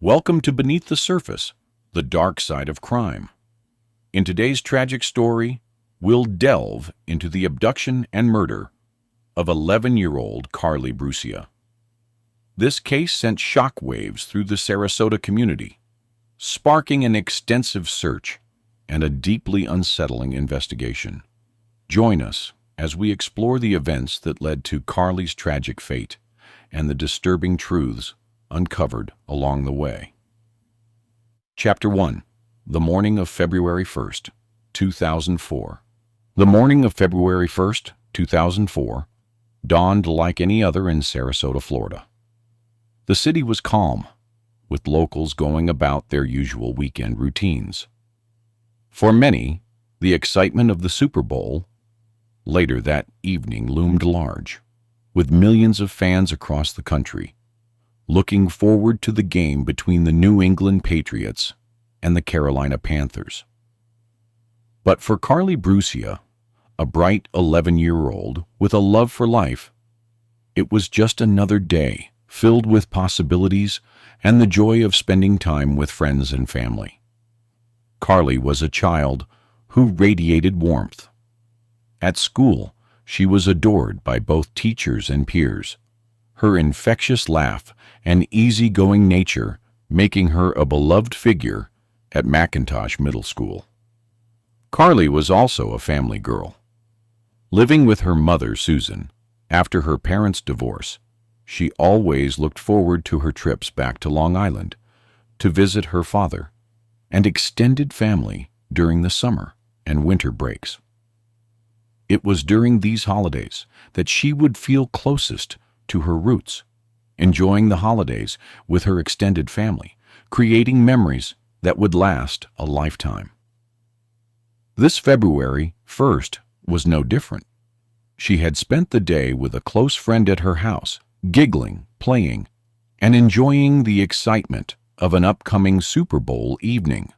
Welcome to Beneath the Surface, the dark side of crime. In today's tragic story, we'll delve into the abduction and murder of 11-year-old Carlie Brucia. This case sent shockwaves through the Sarasota community, sparking an extensive search and a deeply unsettling investigation. Join us as we explore the events that led to Carlie's tragic fate and the disturbing truths uncovered along the way. Chapter 1. The morning of February 1st, 2004. The morning of February 1st, 2004, dawned like any other in Sarasota, Florida. The city was calm, with locals going about their usual weekend routines. For many, the excitement of the Super Bowl later that evening loomed large, with millions of fans across the country looking forward to the game between the New England Patriots and the Carolina Panthers. But for Carlie Brucia, a bright 11-year-old with a love for life, it was just another day filled with possibilities and the joy of spending time with friends and family. Carlie was a child who radiated warmth. At school, she was adored by both teachers and peers, her infectious laugh and easygoing nature making her a beloved figure at McIntosh Middle School. Carlie was also a family girl. Living with her mother, Susan, after her parents' divorce, she always looked forward to her trips back to Long Island to visit her father and extended family during the summer and winter breaks. It was during these holidays that she would feel closest to her roots, enjoying the holidays with her extended family, creating memories that would last a lifetime. This February 1st was no different. She had spent the day with a close friend at her house, giggling, playing, and enjoying the excitement of an upcoming Super Bowl evening.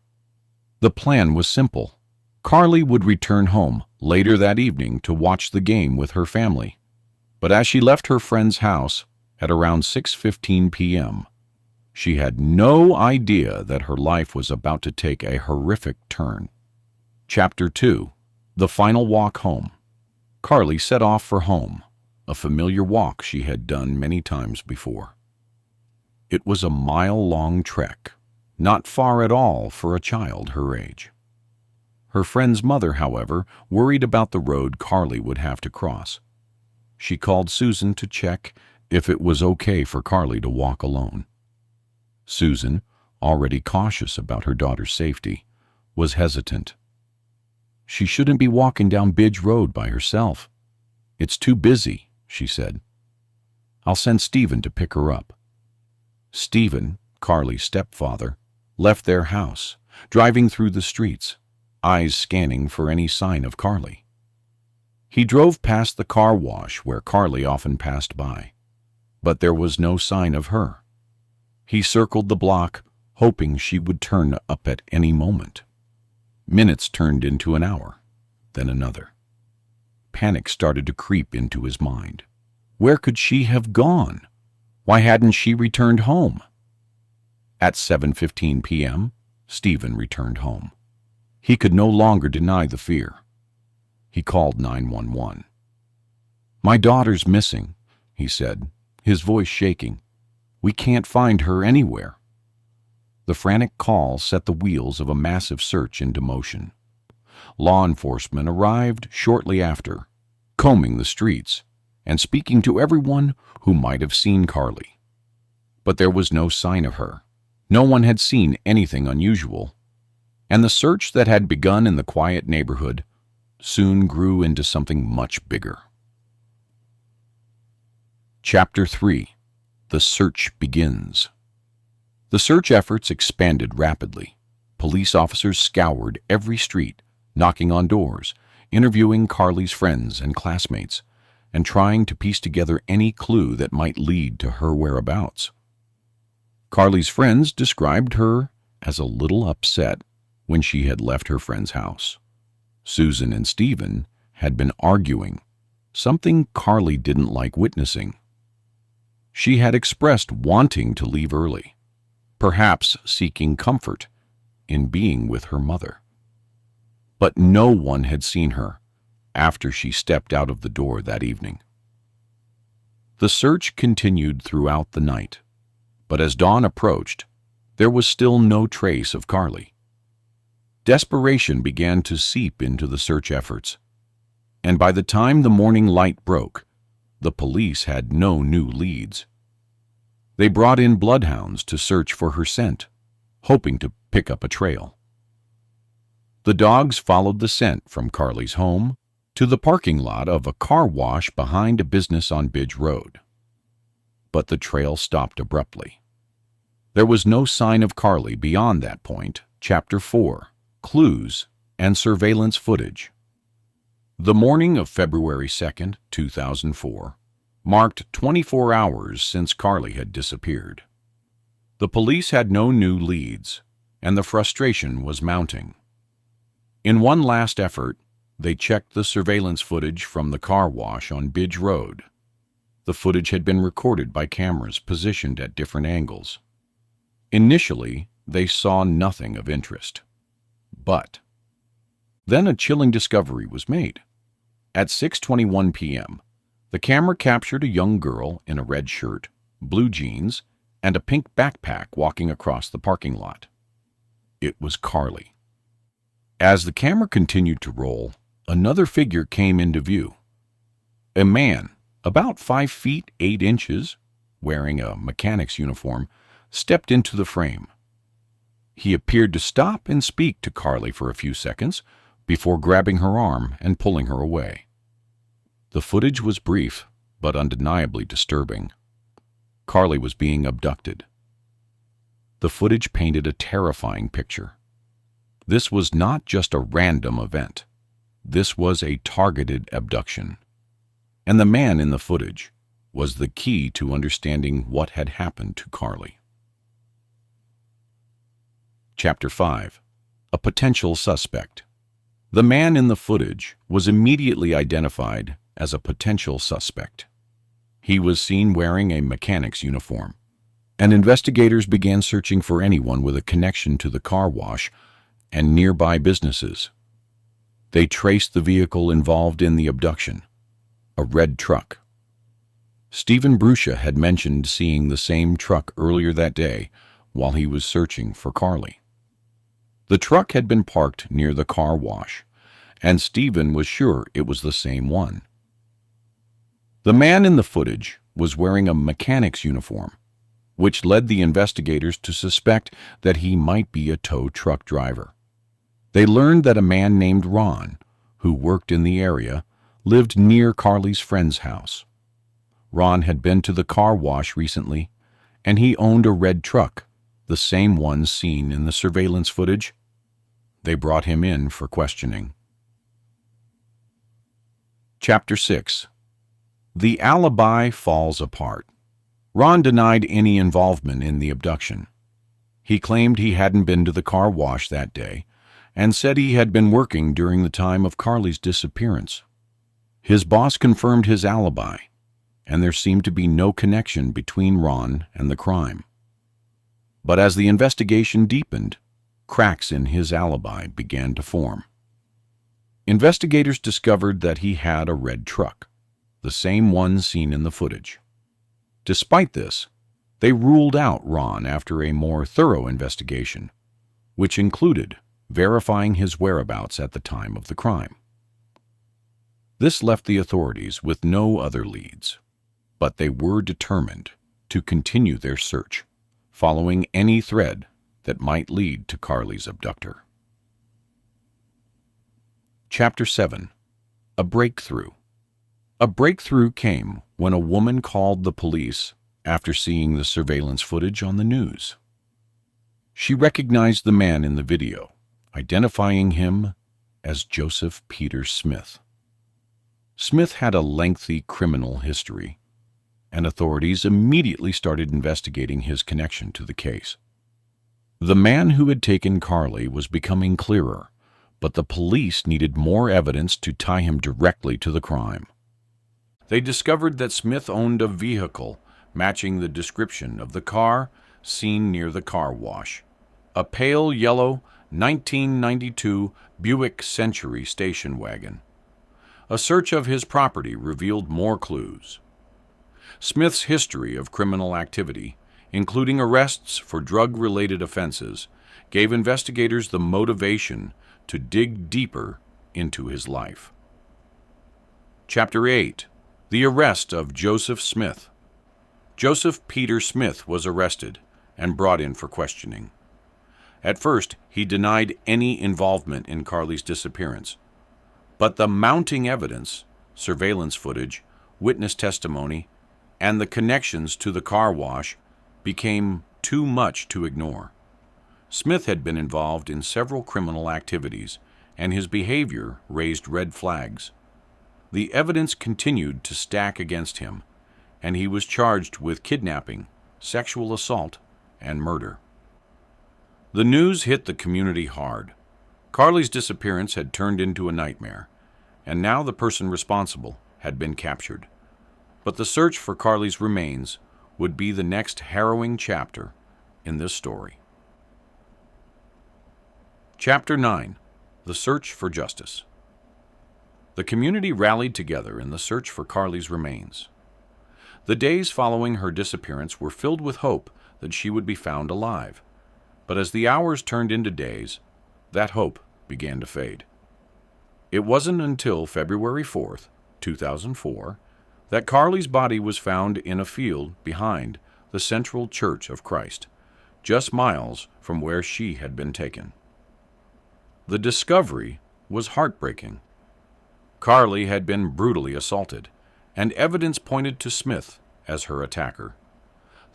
The plan was simple. Carlie would return home later that evening to watch the game with her family. But as she left her friend's house at around 6:15 p.m., she had no idea that her life was about to take a horrific turn. Chapter 2. The Final Walk Home. Carlie set off for home, a familiar walk she had done many times before. It was a mile-long trek, not far at all for a child her age. Her friend's mother, however, worried about the road Carlie would have to cross. She called Susan to check if it was okay for Carlie to walk alone. Susan, already cautious about her daughter's safety, was hesitant. "She shouldn't be walking down Bidge Road by herself. It's too busy," she said. "I'll send Stephen to pick her up." Stephen, Carlie's stepfather, left their house, driving through the streets, eyes scanning for any sign of Carlie. He drove past the car wash where Carlie often passed by, but there was no sign of her. He circled the block, hoping she would turn up at any moment. Minutes turned into an hour, then another. Panic started to creep into his mind. Where could she have gone? Why hadn't she returned home? At 7:15 p.m., Stephen returned home. He could no longer deny the fear. He called 911. "My daughter's missing," he said, his voice shaking. "We can't find her anywhere." The frantic call set the wheels of a massive search into motion. Law enforcement arrived shortly after, combing the streets and speaking to everyone who might have seen Carlie. But there was no sign of her. No one had seen anything unusual, and the search that had begun in the quiet neighborhood soon grew into something much bigger. Chapter 3. The Search Begins. The search efforts expanded rapidly. Police officers scoured every street, knocking on doors, interviewing Carlie's friends and classmates, and trying to piece together any clue that might lead to her whereabouts. Carlie's friends described her as a little upset when she had left her friend's house. Susan and Stephen had been arguing, something Carlie didn't like witnessing. She had expressed wanting to leave early, perhaps seeking comfort in being with her mother. But no one had seen her after she stepped out of the door that evening. The search continued throughout the night, but as dawn approached, there was still no trace of Carlie. Desperation began to seep into the search efforts, and by the time the morning light broke, the police had no new leads. They brought in bloodhounds to search for her scent, hoping to pick up a trail. The dogs followed the scent from Carlie's home to the parking lot of a car wash behind a business on Bidge Road. But the trail stopped abruptly. There was no sign of Carlie beyond that point. Chapter 4: Clues and Surveillance Footage. The morning of February 2nd, 2004, marked 24 hours since Carlie had disappeared. The police had no new leads, and the frustration was mounting. In one last effort, they checked the surveillance footage from the car wash on Bidge Road. The footage had been recorded by cameras positioned at different angles. Initially, they saw nothing of interest. But then a chilling discovery was made. At 6:21 p.m., the camera captured a young girl in a red shirt, blue jeans, and a pink backpack walking across the parking lot. It was Carlie. As the camera continued to roll, another figure came into view. A man, about 5 feet 8 inches, wearing a mechanic's uniform, stepped into the frame. He appeared to stop and speak to Carlie for a few seconds before grabbing her arm and pulling her away. The footage was brief, but undeniably disturbing. Carlie was being abducted. The footage painted a terrifying picture. This was not just a random event. This was a targeted abduction. And the man in the footage was the key to understanding what had happened to Carlie. Chapter 5: A Potential Suspect. The man in the footage was immediately identified as a potential suspect. He was seen wearing a mechanic's uniform, and investigators began searching for anyone with a connection to the car wash and nearby businesses. They traced the vehicle involved in the abduction, a red truck. Stephen Brucia had mentioned seeing the same truck earlier that day while he was searching for Carlie. The truck had been parked near the car wash, and Stephen was sure it was the same one. The man in the footage was wearing a mechanic's uniform, which led the investigators to suspect that he might be a tow truck driver. They learned that a man named Ron, who worked in the area, lived near Carlie's friend's house. Ron had been to the car wash recently, and he owned a red truck, the same one seen in the surveillance footage. They brought him in for questioning. Chapter 6: The Alibi Falls Apart. Ron denied any involvement in the abduction. He claimed he hadn't been to the car wash that day and said he had been working during the time of Carlie's disappearance. His boss confirmed his alibi, and there seemed to be no connection between Ron and the crime. But as the investigation deepened, cracks in his alibi began to form. Investigators discovered that he had a red truck, the same one seen in the footage. Despite this, they ruled out Ron after a more thorough investigation, which included verifying his whereabouts at the time of the crime. This left the authorities with no other leads, but they were determined to continue their search, following any thread that might lead to Carlie's abductor. Chapter 7: A Breakthrough. A breakthrough came when a woman called the police after seeing the surveillance footage on the news. She recognized the man in the video, identifying him as Joseph Peter Smith. Smith had a lengthy criminal history, and authorities immediately started investigating his connection to the case. The man who had taken Carlie was becoming clearer, but the police needed more evidence to tie him directly to the crime. They discovered that Smith owned a vehicle matching the description of the car seen near the car wash, a pale yellow 1992 Buick Century station wagon. A search of his property revealed more clues. Smith's history of criminal activity, including arrests for drug-related offenses, gave investigators the motivation to dig deeper into his life. Chapter 8. The Arrest of Joseph Smith. Joseph Peter Smith was arrested and brought in for questioning. At first, he denied any involvement in Carlie's disappearance, but the mounting evidence, surveillance footage, witness testimony, and the connections to the car wash became too much to ignore. Smith had been involved in several criminal activities, and his behavior raised red flags. The evidence continued to stack against him, and he was charged with kidnapping, sexual assault, and murder. The news hit the community hard. Carlie's disappearance had turned into a nightmare, and now the person responsible had been captured. But the search for Carlie's remains would be the next harrowing chapter in this story. Chapter 9. The Search for Justice. The community rallied together in the search for Carlie's remains. The days following her disappearance were filled with hope that she would be found alive. But as the hours turned into days, that hope began to fade. It wasn't until February 4th, 2004, that Carlie's body was found in a field behind the Central Church of Christ, just miles from where she had been taken. The discovery was heartbreaking. Carlie had been brutally assaulted, and evidence pointed to Smith as her attacker.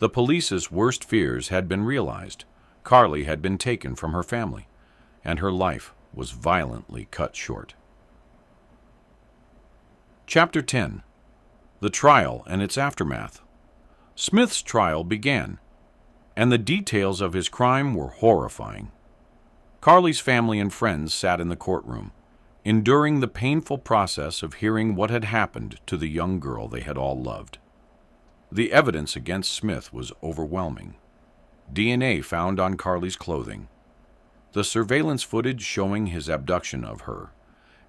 The police's worst fears had been realized. Carlie had been taken from her family, and her life was violently cut short. Chapter 10. The Trial and Its Aftermath. Smith's trial began, and the details of his crime were horrifying. Carlie's family and friends sat in the courtroom, enduring the painful process of hearing what had happened to the young girl they had all loved. The evidence against Smith was overwhelming. DNA found on Carlie's clothing, the surveillance footage showing his abduction of her,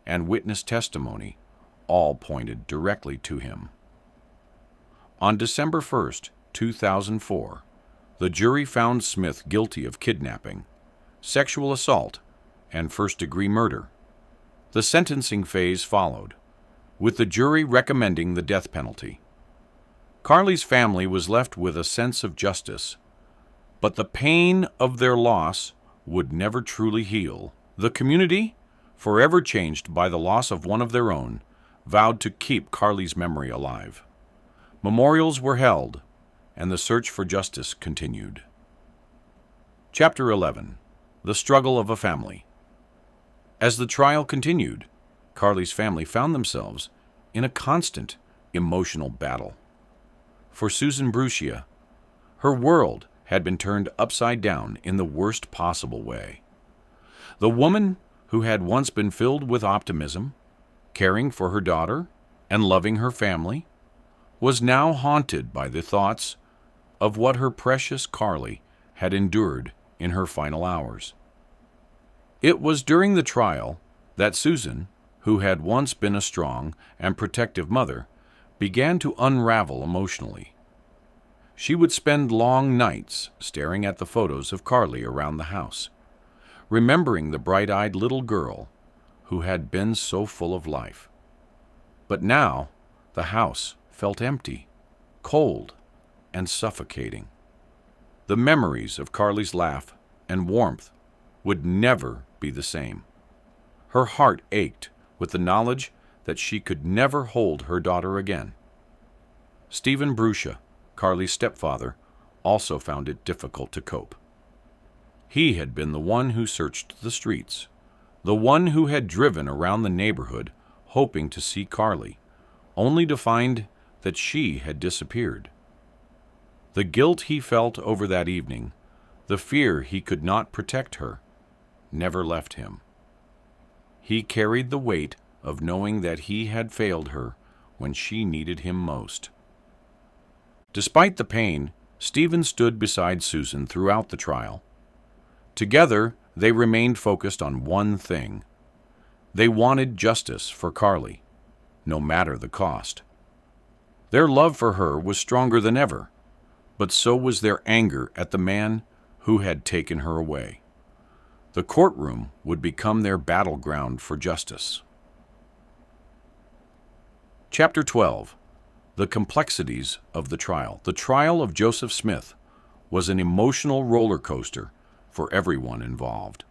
and witness testimony all pointed directly to him. On December 1st, 2004, the jury found Smith guilty of kidnapping, sexual assault, and first-degree murder. The sentencing phase followed, with the jury recommending the death penalty. Carlie's family was left with a sense of justice, but the pain of their loss would never truly heal. The community, forever changed by the loss of one of their own, vowed to keep Carlie's memory alive. Memorials were held, and the search for justice continued. Chapter 11. The Struggle of a Family. As the trial continued, Carlie's family found themselves in a constant emotional battle. For Susan Brucia, her world had been turned upside down in the worst possible way. The woman who had once been filled with optimism, caring for her daughter, and loving her family, was now haunted by the thoughts of what her precious Carlie had endured in her final hours. It was during the trial that Susan, who had once been a strong and protective mother, began to unravel emotionally. She would spend long nights staring at the photos of Carlie around the house, remembering the bright-eyed little girl who had been so full of life. But now the house felt empty, cold, and suffocating. The memories of Carlie's laugh and warmth would never be the same. Her heart ached with the knowledge that she could never hold her daughter again. Stephen Brucia, Carlie's stepfather, also found it difficult to cope. He had been the one who searched the streets, the one who had driven around the neighborhood hoping to see Carlie, only to find that she had disappeared. The guilt he felt over that evening, the fear he could not protect her, never left him. He carried the weight of knowing that he had failed her when she needed him most. Despite the pain, Stephen stood beside Susan throughout the trial. Together, they remained focused on one thing. They wanted justice for Carlie, no matter the cost. Their love for her was stronger than ever, but so was their anger at the man who had taken her away. The courtroom would become their battleground for justice. Chapter 12. The Complexities of the Trial. The trial of Joseph Smith was an emotional roller coaster for everyone involved.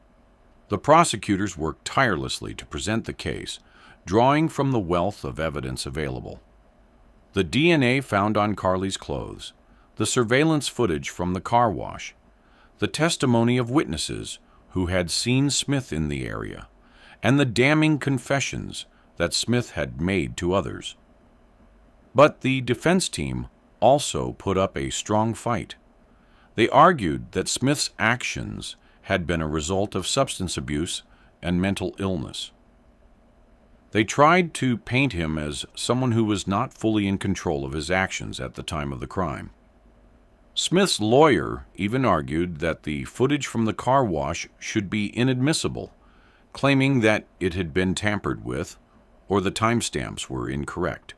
The prosecutors worked tirelessly to present the case, drawing from the wealth of evidence available. The DNA found on Carlie's clothes, the surveillance footage from the car wash, the testimony of witnesses who had seen Smith in the area, and the damning confessions that Smith had made to others. But the defense team also put up a strong fight. They argued that Smith's actions had been a result of substance abuse and mental illness. They tried to paint him as someone who was not fully in control of his actions at the time of the crime. Smith's lawyer even argued that the footage from the car wash should be inadmissible, claiming that it had been tampered with or the timestamps were incorrect.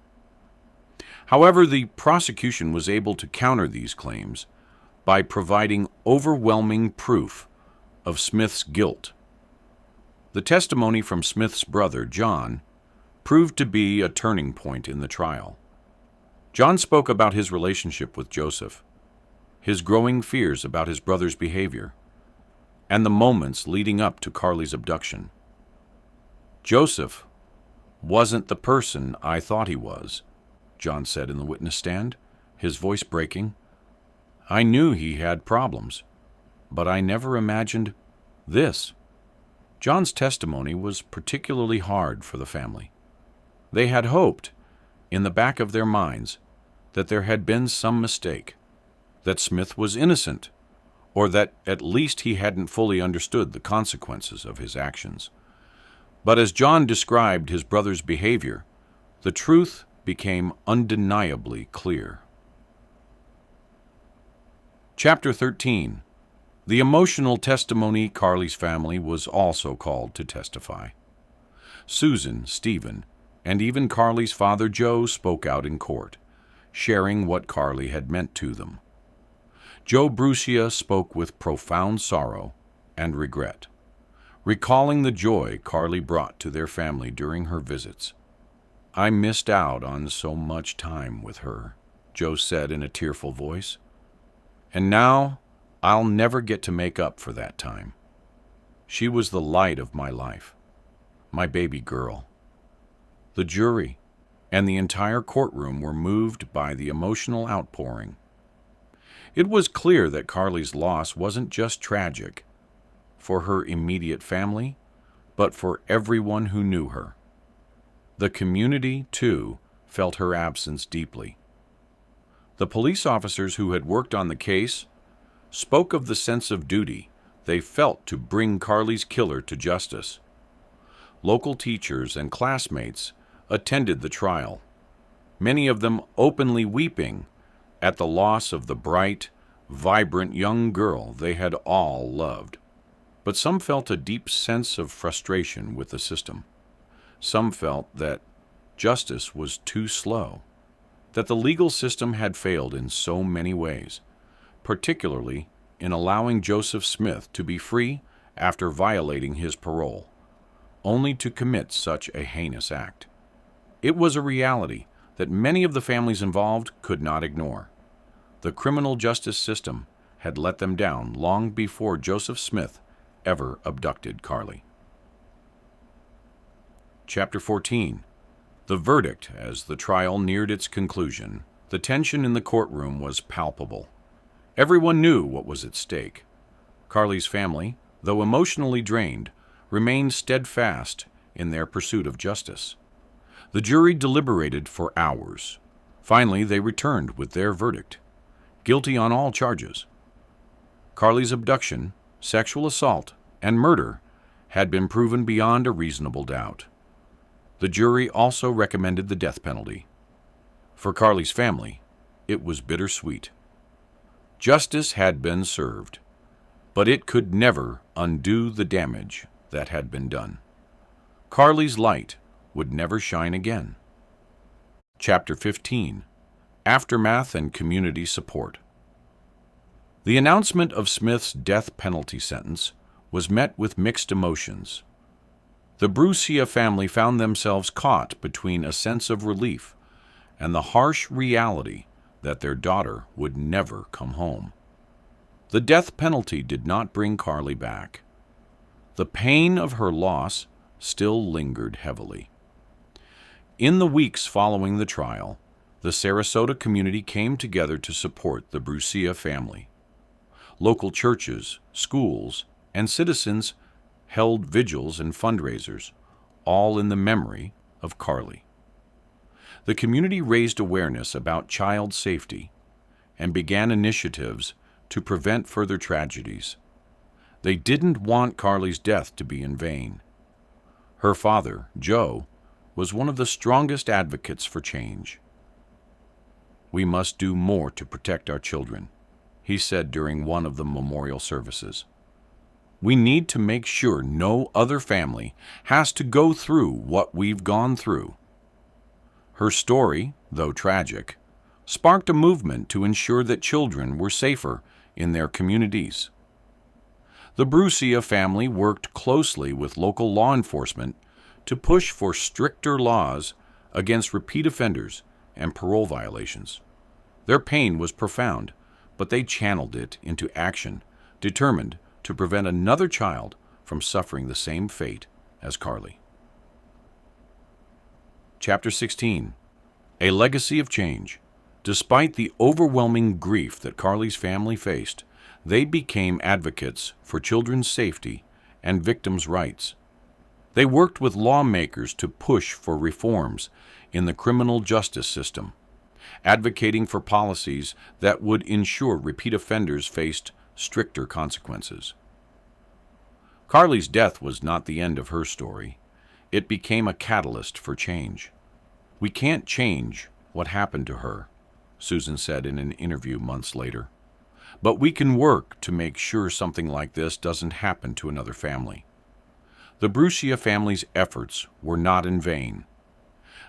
However, the prosecution was able to counter these claims by providing overwhelming proof of Smith's guilt. The testimony from Smith's brother, John, proved to be a turning point in the trial. John spoke about his relationship with Joseph, his growing fears about his brother's behavior, and the moments leading up to Carlie's abduction. "Joseph wasn't the person I thought he was," John said in the witness stand, his voice breaking. "I knew he had problems, but I never imagined this." John's testimony was particularly hard for the family. They had hoped, in the back of their minds, that there had been some mistake, that Smith was innocent, or that at least he hadn't fully understood the consequences of his actions. But as John described his brother's behavior, the truth became undeniably clear. Chapter 13. The emotional testimony. Carlie's family was also called to testify. Susan, Stephen, and even Carlie's father Joe spoke out in court, sharing what Carlie had meant to them. Joe Brucia spoke with profound sorrow and regret, recalling the joy Carlie brought to their family during her visits. "I missed out on so much time with her," Joe said in a tearful voice. "And now I'll never get to make up for that time. She was the light of my life, my baby girl." The jury and the entire courtroom were moved by the emotional outpouring. It was clear that Carlie's loss wasn't just tragic for her immediate family, but for everyone who knew her. The community, too, felt her absence deeply. The police officers who had worked on the case spoke of the sense of duty they felt to bring Carlie's killer to justice. Local teachers and classmates attended the trial, many of them openly weeping at the loss of the bright, vibrant young girl they had all loved. But some felt a deep sense of frustration with the system. Some felt that justice was too slow, that the legal system had failed in so many ways, particularly in allowing Joseph Smith to be free after violating his parole, only to commit such a heinous act. It was a reality that many of the families involved could not ignore. The criminal justice system had let them down long before Joseph Smith ever abducted Carlie. Chapter 14. The verdict. As the trial neared its conclusion, the tension in the courtroom was palpable. Everyone knew what was at stake. Carlie's family, though emotionally drained, remained steadfast in their pursuit of justice. The jury deliberated for hours. Finally, they returned with their verdict: guilty on all charges. Carlie's abduction, sexual assault, and murder had been proven beyond a reasonable doubt. The jury also recommended the death penalty. For Carlie's family, it was bittersweet. Justice had been served, but it could never undo the damage that had been done. Carlie's light would never shine again. Chapter 15. Aftermath and Community Support. The announcement of Smith's death penalty sentence was met with mixed emotions. The Brucia family found themselves caught between a sense of relief and the harsh reality that their daughter would never come home. The death penalty did not bring Carlie back. The pain of her loss still lingered heavily. In the weeks following the trial, the Sarasota community came together to support the Brucia family. Local churches, schools, and citizens held vigils and fundraisers, all in the memory of Carlie. The community raised awareness about child safety and began initiatives to prevent further tragedies. They didn't want Carlie's death to be in vain. Her father, Joe, was one of the strongest advocates for change. "We must do more to protect our children," he said during one of the memorial services. "We need to make sure no other family has to go through what we've gone through." Her story, though tragic, sparked a movement to ensure that children were safer in their communities. The Brucia family worked closely with local law enforcement to push for stricter laws against repeat offenders and parole violations. Their pain was profound, but they channeled it into action, determined to prevent another child from suffering the same fate as Carlie. Chapter 16. A Legacy of Change. Despite the overwhelming grief that Carlie's family faced, they became advocates for children's safety and victims' rights. They worked with lawmakers to push for reforms in the criminal justice system, advocating for policies that would ensure repeat offenders faced stricter consequences. Carlie's death was not the end of her story. It became a catalyst for change. "We can't change what happened to her," Susan said in an interview months later. "But we can work to make sure something like this doesn't happen to another family." The Brucia family's efforts were not in vain.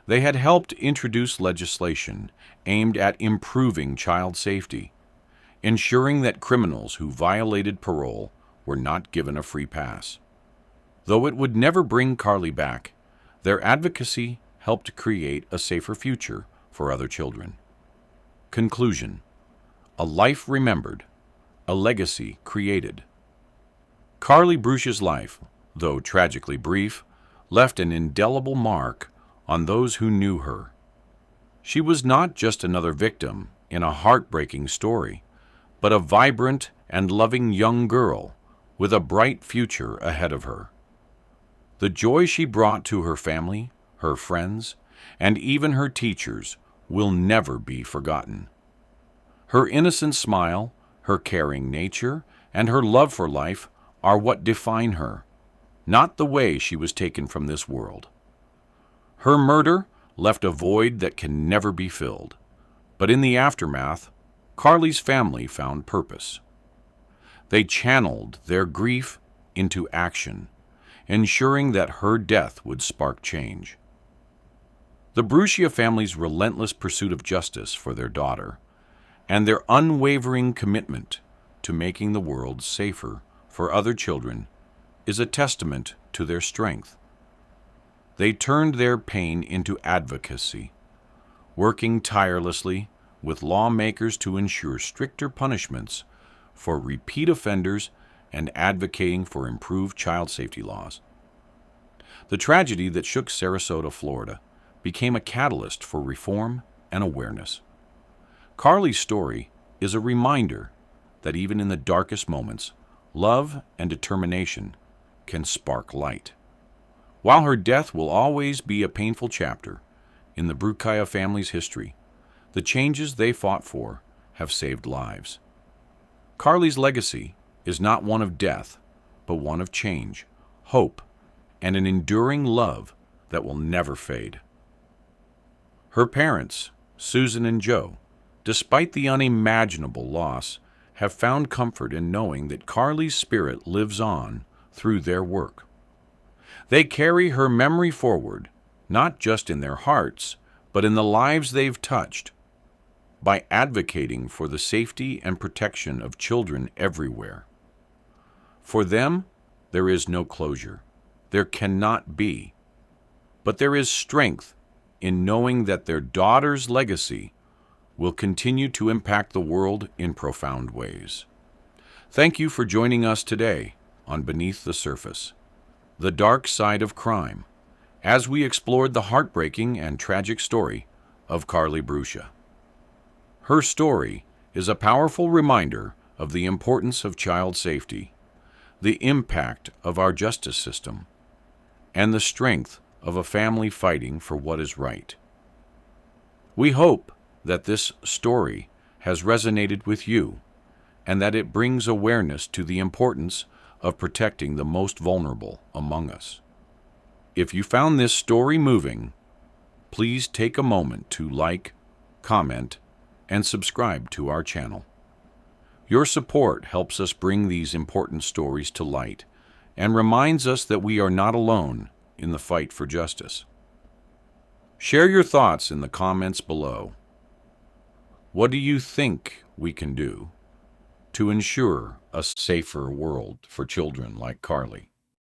They had helped introduce legislation aimed at improving child safety, ensuring that criminals who violated parole were not given a free pass. Though it would never bring Carlie back, their advocacy helped create a safer future for other children. Conclusion. A life remembered, a legacy created. Carlie Brucia's life, though tragically brief, left an indelible mark on those who knew her. She was not just another victim in a heartbreaking story, but a vibrant and loving young girl with a bright future ahead of her. The joy she brought to her family, her friends, and even her teachers will never be forgotten. Her innocent smile, her caring nature, and her love for life are what define her, not the way she was taken from this world. Her murder left a void that can never be filled, but in the aftermath, Carlie's family found purpose. They channeled their grief into action, ensuring that her death would spark change. The Brucia family's relentless pursuit of justice for their daughter and their unwavering commitment to making the world safer for other children is a testament to their strength. They turned their pain into advocacy, working tirelessly with lawmakers to ensure stricter punishments for repeat offenders and advocating for improved child safety laws. The tragedy that shook Sarasota, Florida, became a catalyst for reform and awareness. Carlie's story is a reminder that even in the darkest moments, love and determination can spark light. While her death will always be a painful chapter in the Brucia family's history, the changes they fought for have saved lives. Carlie's legacy is not one of death, but one of change, hope, and an enduring love that will never fade. Her parents, Susan and Joe, despite the unimaginable loss, have found comfort in knowing that Carlie's spirit lives on through their work. They carry her memory forward, not just in their hearts, but in the lives they've touched, by advocating for the safety and protection of children everywhere. For them, there is no closure. There cannot be. But there is strength in knowing that their daughter's legacy will continue to impact the world in profound ways. Thank you for joining us today on Beneath the Surface, the dark side of crime, as we explored the heartbreaking and tragic story of Carlie Brucia. Her story is a powerful reminder of the importance of child safety, the impact of our justice system, and the strength of a family fighting for what is right. We hope that this story has resonated with you and that it brings awareness to the importance of protecting the most vulnerable among us. If you found this story moving, please take a moment to like, comment, and subscribe to our channel. Your support helps us bring these important stories to light and reminds us that we are not alone in the fight for justice. Share your thoughts in the comments below. What do you think we can do to ensure a safer world for children like Carlie?